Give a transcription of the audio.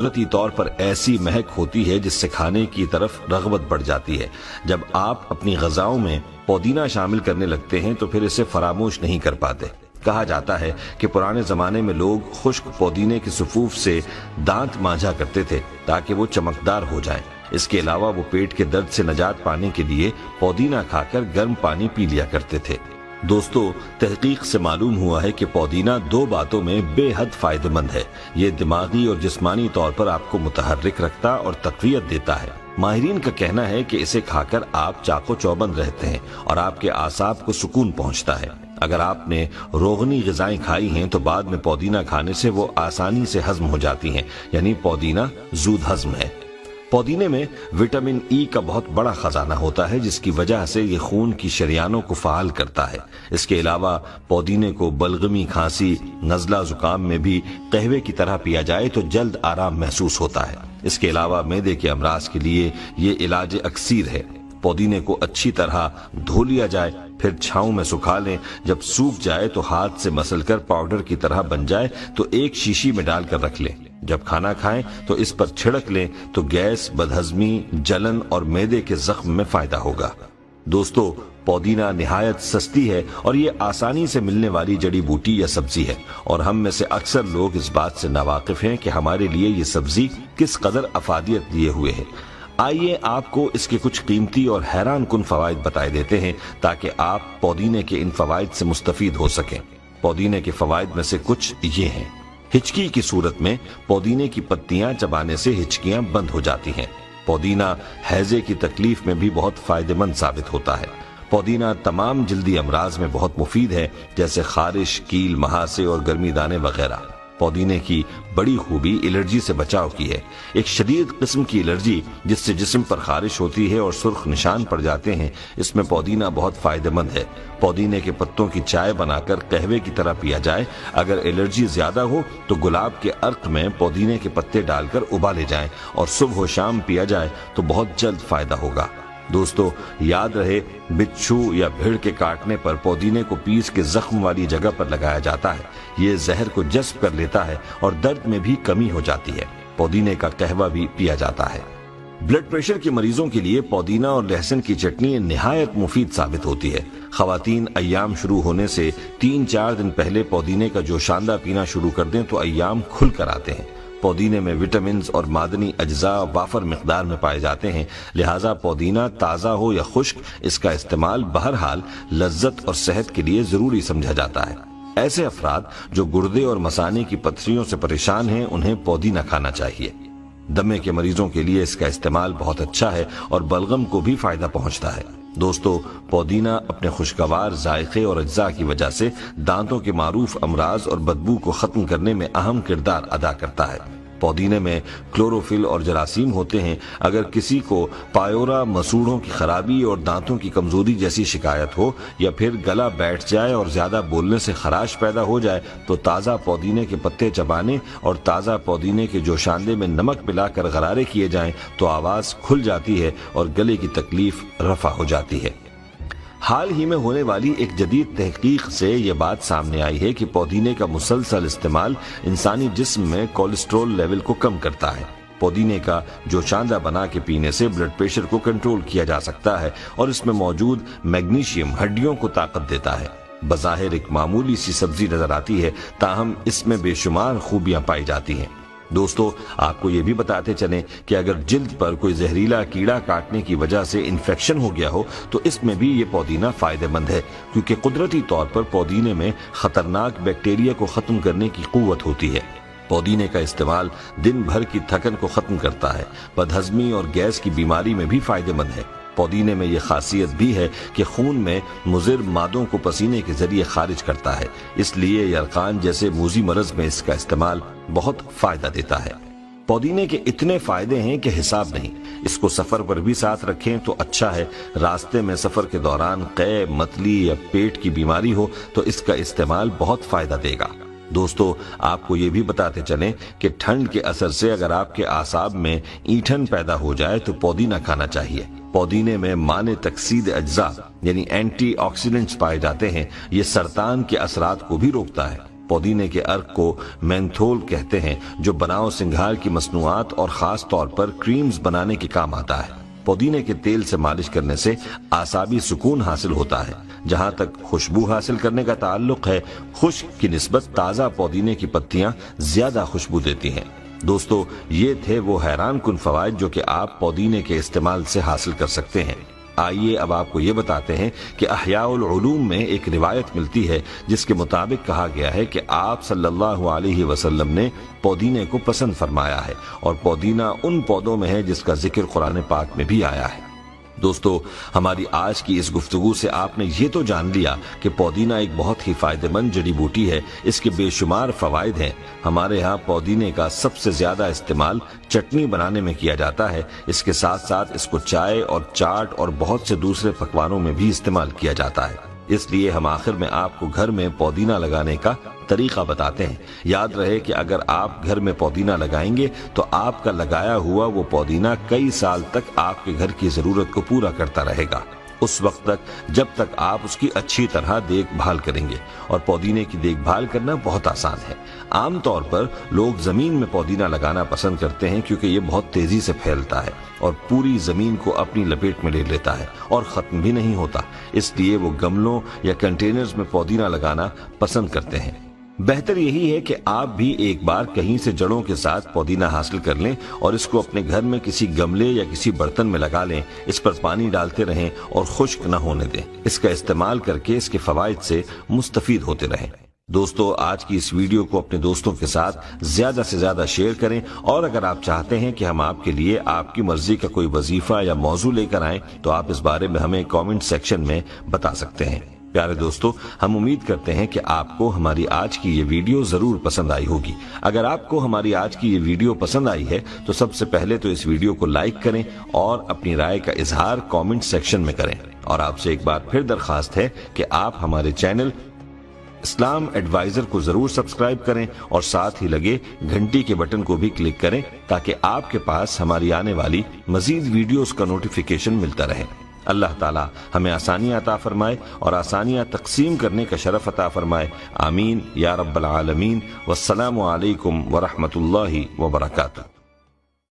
قدرتی طور پر ایسی مہک ہوتی ہے جس سے کھانے کی طرف رغبت بڑھ جاتی ہے۔ جب آپ اپنی غذاؤں میں پودینہ شامل کرنے لگتے ہیں تو پھر اسے فراموش نہیں کر پاتے۔ کہا جاتا ہے کہ پرانے زمانے میں لوگ خشک پودینے کے صفوف سے دانت مانجھا کرتے تھے تاکہ وہ چمکدار ہو جائیں۔ اس کے علاوہ وہ پیٹ کے درد سے نجات پانے کے لیے پودینہ کھا کر گرم پانی پی لیا کرتے تھے۔ دوستو، تحقیق سے معلوم ہوا ہے کہ پودینہ دو باتوں میں بے حد فائدہ مند ہے۔ یہ دماغی اور جسمانی طور پر آپ کو متحرک رکھتا اور تقویت دیتا ہے۔ ماہرین کا کہنا ہے کہ اسے کھا کر آپ چاق و چوبند رہتے ہیں اور آپ کے اعصاب کو سکون پہنچتا ہے۔ اگر آپ نے روغنی غذائیں کھائی ہیں تو بعد میں پودینہ کھانے سے وہ آسانی سے ہضم ہو جاتی ہیں، یعنی پودینہ زود ہضم ہے۔ پودینے میں وٹامن ای کا بہت بڑا خزانہ ہوتا ہے جس کی وجہ سے یہ خون کی شریانوں کو فعال کرتا ہے۔ اس کے علاوہ پودینے کو بلغمی، کھانسی، نزلہ، زکام میں بھی قہوے کی طرح پیا جائے تو جلد آرام محسوس ہوتا ہے۔ اس کے علاوہ معدے کے امراض کے لیے یہ علاج اکسیر ہے۔ پودینے کو اچھی طرح دھو لیا جائے، پھر چھاؤں میں سکھا لیں۔ جب سوکھ جائے تو ہاتھ سے مسل کر پاؤڈر کی طرح بن جائے تو ایک شیشی میں ڈال کر رکھ لیں۔ جب کھانا کھائیں تو اس پر چھڑک لیں تو گیس، بدہضمی، جلن اور معدے کے زخم میں فائدہ ہوگا۔ دوستو، پودینہ نہایت سستی ہے اور یہ آسانی سے ملنے والی جڑی بوٹی یا سبزی ہے، اور ہم میں سے اکثر لوگ اس بات سے ناواقف ہیں کہ ہمارے لیے یہ سبزی کس قدر افادیت لیے ہوئے ہے۔ آئیے آپ کو اس کے کچھ قیمتی اور حیران کن فوائد بتائے دیتے ہیں تاکہ آپ پودینے کے ان فوائد سے مستفید ہو سکیں۔ پودینے کے فوائد میں سے کچھ یہ ہیں۔ ہچکی کی صورت میں پودینے کی پتیاں چبانے سے ہچکیاں بند ہو جاتی ہیں۔ پودینہ ہیضے کی تکلیف میں بھی بہت فائدہ مند ثابت ہوتا ہے۔ پودینہ تمام جلدی امراض میں بہت مفید ہے، جیسے خارش، کیل، مہاسے اور گرمی دانے وغیرہ۔ پودینے کی بڑی خوبی الرجی سے بچاؤ کی ہے۔ ایک شدید قسم کی الرجی جس سے جسم پر خارش ہوتی ہے اور سرخ نشان پڑ جاتے ہیں، اس میں پودینہ بہت فائدہ مند ہے۔ پودینے کے پتوں کی چائے بنا کر قہوے کی طرح پیا جائے۔ اگر الرجی زیادہ ہو تو گلاب کے عرق میں پودینے کے پتے ڈال کر ابالے جائیں اور صبح و شام پیا جائے تو بہت جلد فائدہ ہوگا۔ دوستو، یاد رہے، بچھو یا بھیڑ کے کاٹنے پر پودینے کو پیس کے زخم والی جگہ پر لگایا جاتا ہے۔ یہ زہر کو جذب کر لیتا ہے اور درد میں بھی کمی ہو جاتی ہے۔ پودینے کا قہوہ بھی پیا جاتا ہے۔ بلڈ پریشر کے مریضوں کے لیے پودینہ اور لہسن کی چٹنی نہایت مفید ثابت ہوتی ہے۔ خواتین ایام شروع ہونے سے 3-4 دن پہلے پودینے کا جوشاندہ پینا شروع کر دیں تو ایام کھل کر آتے ہیں۔ پودینے میں وٹامنز اور معدنی اجزاء وافر مقدار میں پائے جاتے ہیں، لہٰذا پودینہ تازہ ہو یا خشک، اس کا استعمال بہرحال لذت اور صحت کے لیے ضروری سمجھا جاتا ہے۔ ایسے افراد جو گردے اور مثانے کی پتھریوں سے پریشان ہیں، انہیں پودینہ کھانا چاہیے۔ دمے کے مریضوں کے لیے اس کا استعمال بہت اچھا ہے اور بلغم کو بھی فائدہ پہنچتا ہے۔ دوستو، پودینہ اپنے خوشگوار ذائقے اور اجزاء کی وجہ سے دانتوں کے معروف امراض اور بدبو کو ختم کرنے میں اہم کردار ادا کرتا ہے۔ پودینے میں کلوروفل اور جراثیم ہوتے ہیں۔ اگر کسی کو پایورا، مسوڑھوں کی خرابی اور دانتوں کی کمزوری جیسی شکایت ہو، یا پھر گلا بیٹھ جائے اور زیادہ بولنے سے خراش پیدا ہو جائے، تو تازہ پودینے کے پتے چبانے اور تازہ پودینے کے جوشاندے میں نمک ملا کر غرارے کیے جائیں تو آواز کھل جاتی ہے اور گلے کی تکلیف رفع ہو جاتی ہے۔ حال ہی میں ہونے والی ایک جدید تحقیق سے یہ بات سامنے آئی ہے کہ پودینے کا مسلسل استعمال انسانی جسم میں کولیسٹرول لیول کو کم کرتا ہے۔ پودینے کا جوشاندہ بنا کے پینے سے بلڈ پریشر کو کنٹرول کیا جا سکتا ہے اور اس میں موجود میگنیشیم ہڈیوں کو طاقت دیتا ہے۔ بظاہر ایک معمولی سی سبزی نظر آتی ہے، تاہم اس میں بے شمار خوبیاں پائی جاتی ہیں۔ دوستو، آپ کو یہ بھی بتاتے چلیں کہ اگر جلد پر کوئی زہریلا کیڑا کاٹنے کی وجہ سے انفیکشن ہو گیا ہو تو اس میں بھی یہ پودینہ فائدہ مند ہے، کیونکہ قدرتی طور پر پودینے میں خطرناک بیکٹیریا کو ختم کرنے کی قوت ہوتی ہے۔ پودینے کا استعمال دن بھر کی تھکن کو ختم کرتا ہے۔ بدہضمی اور گیس کی بیماری میں بھی فائدہ مند ہے۔ پودینے میں یہ خاصیت بھی ہے کہ خون میں مضر مادوں کو پسینے کے ذریعے خارج کرتا ہے، اس لیے یرقان جیسے موذی مرض میں اس کا استعمال بہت فائدہ دیتا ہے۔ پودینے کے اتنے فائدے ہیں کہ حساب نہیں۔ اس کو سفر پر بھی ساتھ رکھیں تو اچھا ہے۔ راستے میں سفر کے دوران قے، متلی یا پیٹ کی بیماری ہو تو اس کا استعمال بہت فائدہ دے گا۔ دوستو، آپ کو یہ بھی بتاتے چلیں کہ ٹھنڈ کے اثر سے اگر آپ کے اعصاب میں اینٹھن پیدا ہو جائے تو پودینہ کھانا چاہیے۔ پودینے میں مانع تکسید اجزاء یعنی اینٹی آکسیڈنٹس پائے جاتے ہیں۔ یہ سرطان کے اثرات کو بھی روکتا ہے۔ پودینے کے عرق کو مینتھول کہتے ہیں، جو بناؤ سنگھار کی مصنوعات اور خاص طور پر کریمز بنانے کے کام آتا ہے۔ پودینے کے تیل سے مالش کرنے سے اعصابی سکون حاصل ہوتا ہے۔ جہاں تک خوشبو حاصل کرنے کا تعلق ہے، خشک کی نسبت تازہ پودینے کی پتیاں زیادہ خوشبو دیتی ہیں۔ دوستو، یہ تھے وہ حیران کن فوائد جو کہ آپ پودینے کے استعمال سے حاصل کر سکتے ہیں۔ آئیے اب آپ کو یہ بتاتے ہیں کہ احیاء العلوم میں ایک روایت ملتی ہے جس کے مطابق کہا گیا ہے کہ آپ صلی اللہ علیہ وسلم نے پودینے کو پسند فرمایا ہے، اور پودینہ ان پودوں میں ہے جس کا ذکر قرآن پاک میں بھی آیا ہے۔ دوستو، ہماری آج کی اس گفتگو سے آپ نے یہ تو جان لیا کہ پودینہ ایک بہت ہی فائدہ مند جڑی بوٹی ہے، اس کے بے شمار فوائد ہیں۔ ہمارے ہاں پودینے کا سب سے زیادہ استعمال چٹنی بنانے میں کیا جاتا ہے، اس کے ساتھ ساتھ اس کو چائے اور چاٹ اور بہت سے دوسرے پکوانوں میں بھی استعمال کیا جاتا ہے۔ اس لیے ہم آخر میں آپ کو گھر میں پودینہ لگانے کا طریقہ بتاتے ہیں۔ یاد رہے کہ اگر آپ گھر میں پودینہ لگائیں گے تو آپ کا لگایا ہوا وہ پودینہ کئی سال تک آپ کے گھر کی ضرورت کو پورا کرتا رہے گا، اس وقت تک جب تک آپ اس کی اچھی طرح دیکھ بھال کریں گے۔ اور پودینے کی دیکھ بھال کرنا بہت آسان ہے۔ عام طور پر لوگ زمین میں پودینہ لگانا پسند کرتے ہیں کیونکہ یہ بہت تیزی سے پھیلتا ہے اور پوری زمین کو اپنی لپیٹ میں لے لیتا ہے اور ختم بھی نہیں ہوتا، اس لیے وہ گملوں یا کنٹینرز میں پودینہ لگانا پسند کرتے ہیں۔ بہتر یہی ہے کہ آپ بھی ایک بار کہیں سے جڑوں کے ساتھ پودینہ حاصل کر لیں اور اس کو اپنے گھر میں کسی گملے یا کسی برتن میں لگا لیں، اس پر پانی ڈالتے رہیں اور خشک نہ ہونے دیں۔ اس کا استعمال کر کے اس کے فوائد سے مستفید ہوتے رہیں۔ دوستو، آج کی اس ویڈیو کو اپنے دوستوں کے ساتھ زیادہ سے زیادہ شیئر کریں، اور اگر آپ چاہتے ہیں کہ ہم آپ کے لیے آپ کی مرضی کا کوئی وظیفہ یا موضوع لے کر آئیں تو آپ اس بارے میں ہمیں کامنٹ سیکشن میں بتا سکتے ہیں۔ پیارے دوستو، ہم امید کرتے ہیں کہ آپ کو ہماری آج کی یہ ویڈیو ضرور پسند آئی ہوگی۔ اگر آپ کو ہماری آج کی یہ ویڈیو پسند آئی ہے تو سب سے پہلے تو اس ویڈیو کو لائک کریں اور اپنی رائے کا اظہار کامنٹ سیکشن میں کریں۔ اور آپ سے ایک بار پھر درخواست ہے کہ آپ ہمارے چینل اسلام ایڈوائزر کو ضرور سبسکرائب کریں اور ساتھ ہی لگے گھنٹی کے بٹن کو بھی کلک کریں تاکہ آپ کے پاس ہماری آنے والی مزید ویڈیوز کا نوٹیفیکیشن ملتا رہے۔ اللہ تعالی ہمیں آسانیاں عطا فرمائے اور آسانیاں تقسیم کرنے کا شرف عطا فرمائے، آمین یا رب العالمین۔ والسلام علیکم ورحمۃ اللہ وبرکاتہ۔